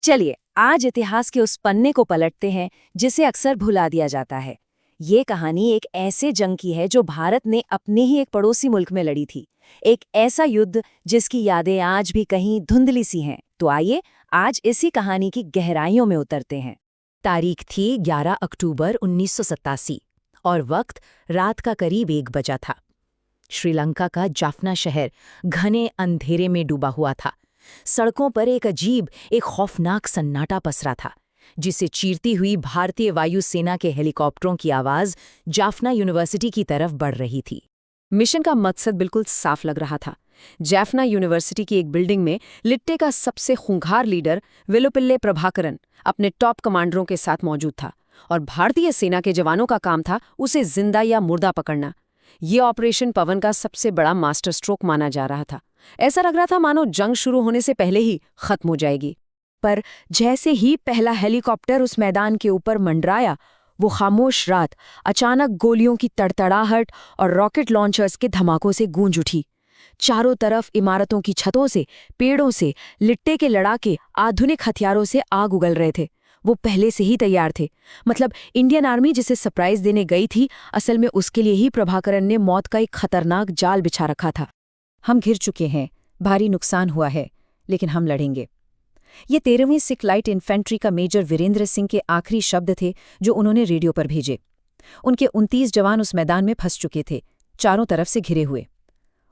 चलिए आज इतिहास के उस पन्ने को पलटते हैं जिसे अक्सर भुला दिया जाता है। ये कहानी एक ऐसे जंग की है जो भारत ने अपने ही एक पड़ोसी मुल्क में लड़ी थी। एक ऐसा युद्ध जिसकी यादें आज भी कहीं धुंधली सी हैं। तो आइए आज इसी कहानी की गहराइयों में उतरते हैं। तारीख थी 11 अक्टूबर 1987 और वक्त रात का करीब 1 बजा था। श्रीलंका का जाफना शहर घने अंधेरे में डूबा हुआ था। सड़कों पर एक खौफनाक सन्नाटा पसरा था, जिसे चीरती हुई भारतीय वायुसेना के हेलीकॉप्टरों की आवाज जाफना यूनिवर्सिटी की तरफ बढ़ रही थी। मिशन का मकसद बिल्कुल साफ लग रहा था। जाफना यूनिवर्सिटी की एक बिल्डिंग में लिट्टे का सबसे खूंखार लीडर वेलुपिल्ले प्रभाकरन अपने टॉप कमांडरों के साथ मौजूद था और भारतीय सेना के जवानों का काम था उसे जिंदा या मुर्दा पकड़ना। ये ऑपरेशन पवन का सबसे बड़ा मास्टर स्ट्रोक माना जा रहा था। ऐसा लग रहा था मानो जंग शुरू होने से पहले ही खत्म हो जाएगी। पर जैसे ही पहला हेलीकॉप्टर उस मैदान के ऊपर मंडराया, वो खामोश रात अचानक गोलियों की तड़तड़ाहट और रॉकेट लॉन्चर्स के धमाकों से गूंज उठी। चारों तरफ इमारतों की छतों से, पेड़ों से लिट्टे के लड़ाके आधुनिक हथियारों से आग उगल रहे थे। वो पहले से ही तैयार थे। मतलब इंडियन आर्मी जिसे सरप्राइज देने गई थी, असल में उसके लिए ही प्रभाकरन ने मौत का एक खतरनाक जाल बिछा रखा था। हम घिर चुके हैं, भारी नुकसान हुआ है, लेकिन हम लड़ेंगे। ये 13वीं सिख लाइट इन्फेंट्री का मेजर वीरेंद्र सिंह के आखिरी शब्द थे जो उन्होंने रेडियो पर भेजे। उनके 29 जवान उस मैदान में फंस चुके थे, चारों तरफ से घिरे हुए।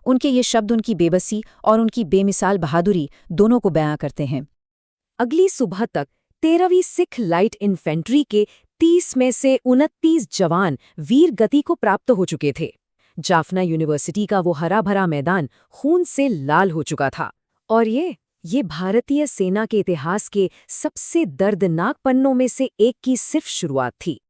उनके ये शब्द उनकी बेबसी और उनकी बेमिसाल बहादुरी दोनों को बयां करते हैं। अगली सुबह तक 13वीं सिख लाइट इन्फेंट्री के 30 में से 29 जवान वीर गति को प्राप्त हो चुके थे। जाफना यूनिवर्सिटी का वो हरा भरा मैदान खून से लाल हो चुका था। और ये भारतीय सेना के इतिहास के सबसे दर्दनाक पन्नों में से एक की सिर्फ शुरुआत थी।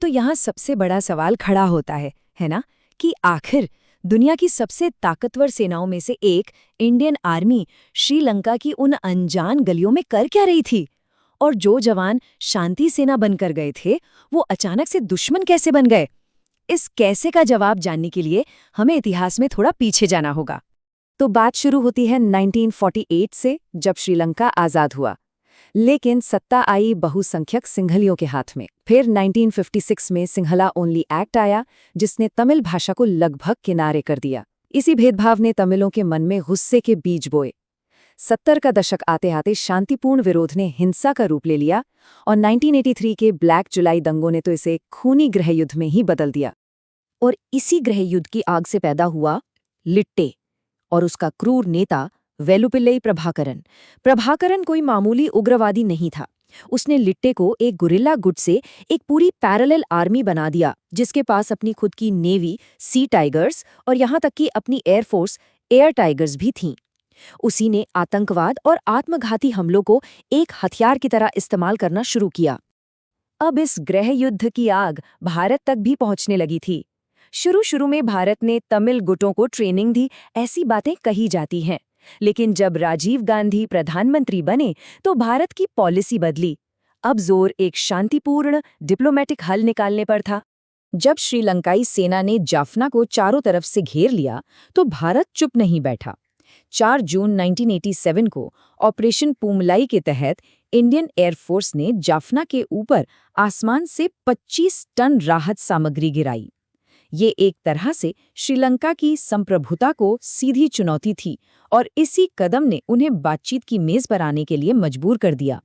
तो यहाँ सबसे बड़ा सवाल खड़ा होता है ना, कि आखिर दुनिया की सबसे ताकतवर सेनाओं में से एक इंडियन आर्मी श्रीलंका की उन अनजान गलियों में कर क्या रही थी? और जो जवान शांति सेना बनकर गए थे, वो अचानक से दुश्मन कैसे बन गए? इस कैसे का जवाब जानने के लिए हमें इतिहास में थोड़ा पीछे जाना होगा। तो बात शुरू होती है 1948 से, जब श्रीलंका आज़ाद हुआ। लेकिन सत्ता आई बहुसंख्यक सिंहलियों के हाथ में। फिर 1956 में सिंहला ओनली एक्ट आया, जिसने तमिल भाषा को लगभग किनारे कर दिया। इसी भेदभाव ने तमिलों के मन में गुस्से के बीज बोए। 70 का दशक आते आते शांतिपूर्ण विरोध ने हिंसा का रूप ले लिया और 1983 के ब्लैक जुलाई दंगों ने तो इसे एक खूनी गृहयुद्ध में ही बदल दिया। और इसी गृहयुद्ध की आग से पैदा हुआ लिट्टे और उसका क्रूर नेता वेलुपिल्ले प्रभाकरन। प्रभाकरन कोई मामूली उग्रवादी नहीं था। उसने लिट्टे को एक गुरिल्ला गुट से एक पूरी पैरेलल आर्मी बना दिया, जिसके पास अपनी खुद की नेवी सी टाइगर्स और यहाँ तक कि अपनी एयरफोर्स एयर टाइगर्स भी थीं। उसी ने आतंकवाद और आत्मघाती हमलों को एक हथियार की तरह इस्तेमाल करना शुरू किया। अब इस गृहयुद्ध की आग भारत तक भी पहुंचने लगी थी। शुरू में भारत ने तमिल गुटों को ट्रेनिंग दी, ऐसी बातें कही जाती हैं। लेकिन जब राजीव गांधी प्रधानमंत्री बने तो भारत की पॉलिसी बदली। अब जोर एक शांतिपूर्ण डिप्लोमेटिक हल निकालने पर था। जब श्रीलंकाई सेना ने जाफना को चारों तरफ से घेर लिया तो भारत चुप नहीं बैठा। 4 जून 1987 को ऑपरेशन पूमलाई के तहत इंडियन एयरफोर्स ने जाफना के ऊपर आसमान से 25 टन राहत सामग्री गिराई। ये एक तरह से श्रीलंका की संप्रभुता को सीधी चुनौती थी और इसी कदम ने उन्हें बातचीत की मेज पर आने के लिए मजबूर कर दिया।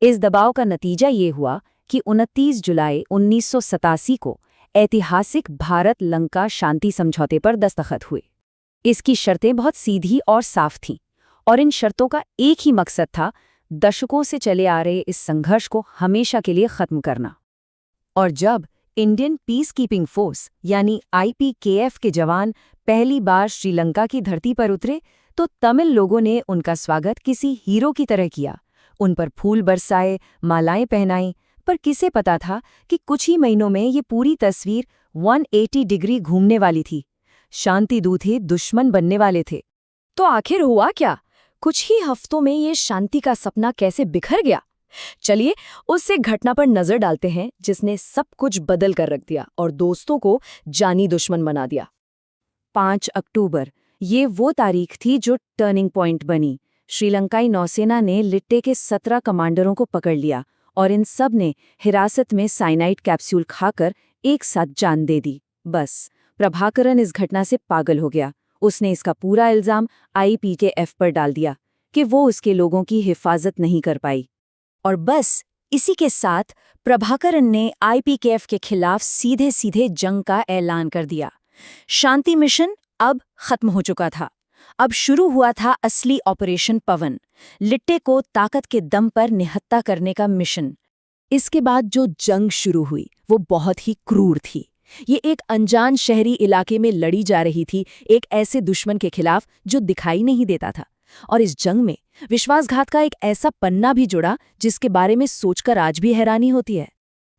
इस दबाव का नतीजा ये हुआ कि 29 जुलाई 1987 को ऐतिहासिक भारत-लंका शांति समझौते पर दस्तखत हुए। इसकी शर्तें बहुत सीधी और साफ थीं और इन शर्तों का एक ही मकसद था, दशकों से चले आ रहे इस संघर्ष को हमेशा के लिए खत्म करना। और जब इंडियन पीस कीपिंग फोर्स यानी IPKF के जवान पहली बार श्रीलंका की धरती पर उतरे तो तमिल लोगों ने उनका स्वागत किसी हीरो की तरह किया। उन पर फूल बरसाए, मालाएं पहनाई। पर किसे पता था कि कुछ ही महीनों में ये पूरी तस्वीर 180 डिग्री घूमने वाली थी। शांति दूत ही दुश्मन बनने वाले थे। तो आखिर हुआ क्या? कुछ ही हफ्तों में ये शांति का सपना कैसे बिखर गया? चलिए उससे घटना पर नजर डालते हैं जिसने सब कुछ बदल कर रख दिया और दोस्तों को जानी दुश्मन बना दिया। 5 अक्टूबर, ये वो तारीख थी जो टर्निंग पॉइंट बनी। श्रीलंकाई नौसेना ने लिट्टे के 17 कमांडरों को पकड़ लिया और इन सब ने हिरासत में साइनाइड कैप्सूल खाकर एक साथ जान दे दी। बस प्रभाकरन इस घटना से पागल हो गया। उसने इसका पूरा इल्जाम IPKF पर डाल दिया कि वो उसके लोगों की हिफाजत नहीं कर पाई। और बस इसी के साथ प्रभाकरन ने IPKF के खिलाफ सीधे सीधे जंग का ऐलान कर दिया। शांति मिशन अब खत्म हो चुका था। अब शुरू हुआ था असली ऑपरेशन पवन, लिट्टे को ताकत के दम पर निहत्था करने का मिशन। इसके बाद जो जंग शुरू हुई वो बहुत ही क्रूर थी। ये एक अनजान शहरी इलाके में लड़ी जा रही थी, एक ऐसे दुश्मन के खिलाफ जो दिखाई नहीं देता था। और इस जंग में विश्वासघात का एक ऐसा पन्ना भी जुड़ा जिसके बारे में सोचकर आज भी हैरानी होती है।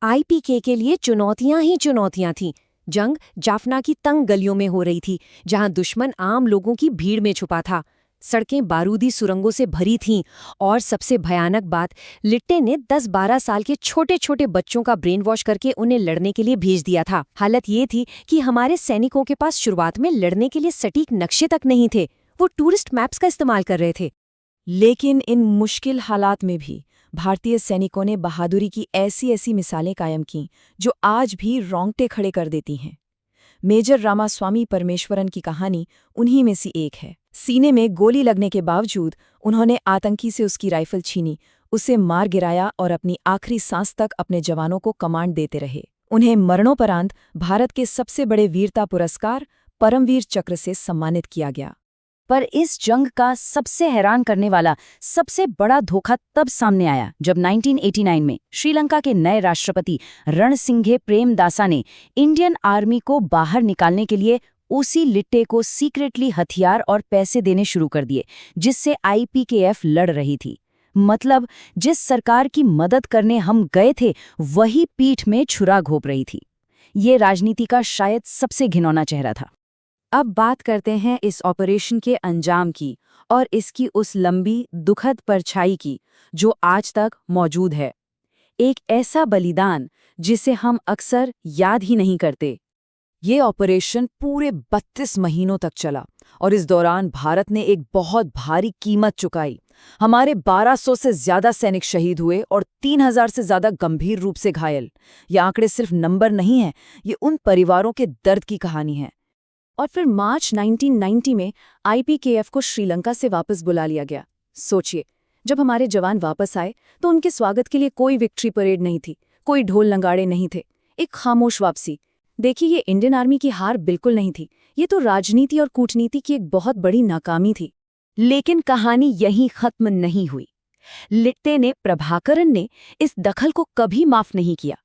IPK के लिए चुनौतियां ही चुनौतियां थीं। जंग जाफना की तंग गलियों में हो रही थी, जहां दुश्मन आम लोगों की भीड़ में छुपा था। सड़कें बारूदी सुरंगों से भरी थीं और सबसे भयानक बात, लिट्टे ने 10-12 साल के छोटे छोटे बच्चों का ब्रेन वॉश करके उन्हें लड़ने के लिए भेज दिया था। हालत ये थी कि हमारे सैनिकों के पास शुरुआत में लड़ने के लिए सटीक नक्शे तक नहीं थे, वो टूरिस्ट मैप्स का इस्तेमाल कर रहे थे। लेकिन इन मुश्किल हालात में भी भारतीय सैनिकों ने बहादुरी की ऐसी मिसालें कायम कीं जो आज भी रोंगटे खड़े कर देती हैं। मेजर रामास्वामी परमेश्वरन की कहानी उन्हीं में से एक है। सीने में गोली लगने के बावजूद उन्होंने आतंकी से उसकी राइफल छीनी, उसे मार गिराया और अपनी आखिरी सांस तक अपने जवानों को कमांड देते रहे। उन्हें मरणोपरांत भारत के सबसे बड़े वीरता पुरस्कार परमवीर चक्र से सम्मानित किया गया। पर इस जंग का सबसे हैरान करने वाला सबसे बड़ा धोखा तब सामने आया जब 1989 में श्रीलंका के नए राष्ट्रपति रणसिंघे प्रेमदासा ने इंडियन आर्मी को बाहर निकालने के लिए उसी लिट्टे को सीक्रेटली हथियार और पैसे देने शुरू कर दिए, जिससे IPKF लड़ रही थी। मतलब जिस सरकार की मदद करने हम गए थे वही पीठ में छुरा घोंप रही थी। ये राजनीति का शायद सबसे घिनौना चेहरा था। अब बात करते हैं इस ऑपरेशन के अंजाम की और इसकी उस लंबी दुखद परछाई की जो आज तक मौजूद है। एक ऐसा बलिदान जिसे हम अक्सर याद ही नहीं करते। ये ऑपरेशन पूरे 32 महीनों तक चला और इस दौरान भारत ने एक बहुत भारी कीमत चुकाई। हमारे 1200 से ज्यादा सैनिक शहीद हुए और 3000 से ज्यादा गंभीर रूप से घायल। ये आंकड़े सिर्फ नंबर नहीं हैं, ये उन परिवारों के दर्द की कहानी है। और फिर मार्च 1990 में IPKF को श्रीलंका से वापस बुला लिया गया। सोचिए, जब हमारे जवान वापस आए तो उनके स्वागत के लिए कोई विक्ट्री परेड नहीं थी, कोई ढोल नगाड़े नहीं थे, एक खामोश वापसी। देखिए, ये इंडियन आर्मी की हार बिल्कुल नहीं थी, ये तो राजनीति और कूटनीति की एक बहुत बड़ी नाकामी थी। लेकिन कहानी यहीं खत्म नहीं हुई। लिट्टे ने, प्रभाकरन ने इस दखल को कभी माफ नहीं किया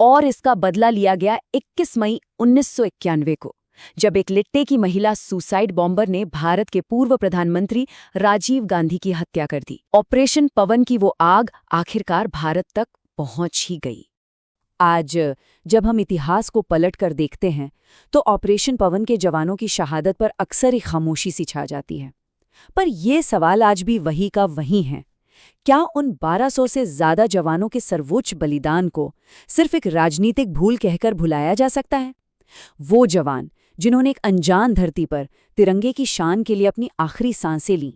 और इसका बदला लिया गया 21 मई 1991 को, जब एक लिट्टे की महिला सुसाइड बॉम्बर ने भारत के पूर्व प्रधानमंत्री राजीव गांधी की हत्या कर दी। ऑपरेशन पवन की वो आग आखिरकार भारत तक पहुंच ही गई। आज जब हम इतिहास को पलटकर देखते हैं तो ऑपरेशन पवन के जवानों की शहादत पर अक्सर ही खामोशी सी छा जाती है। पर ये सवाल आज भी वही का वही है। क्या उन 1200 से ज्यादा जवानों के सर्वोच्च बलिदान को सिर्फ एक राजनीतिक भूल कहकर भुलाया जा सकता है? वो जवान जिन्होंने एक अनजान धरती पर तिरंगे की शान के लिए अपनी आखिरी सांसें लीं,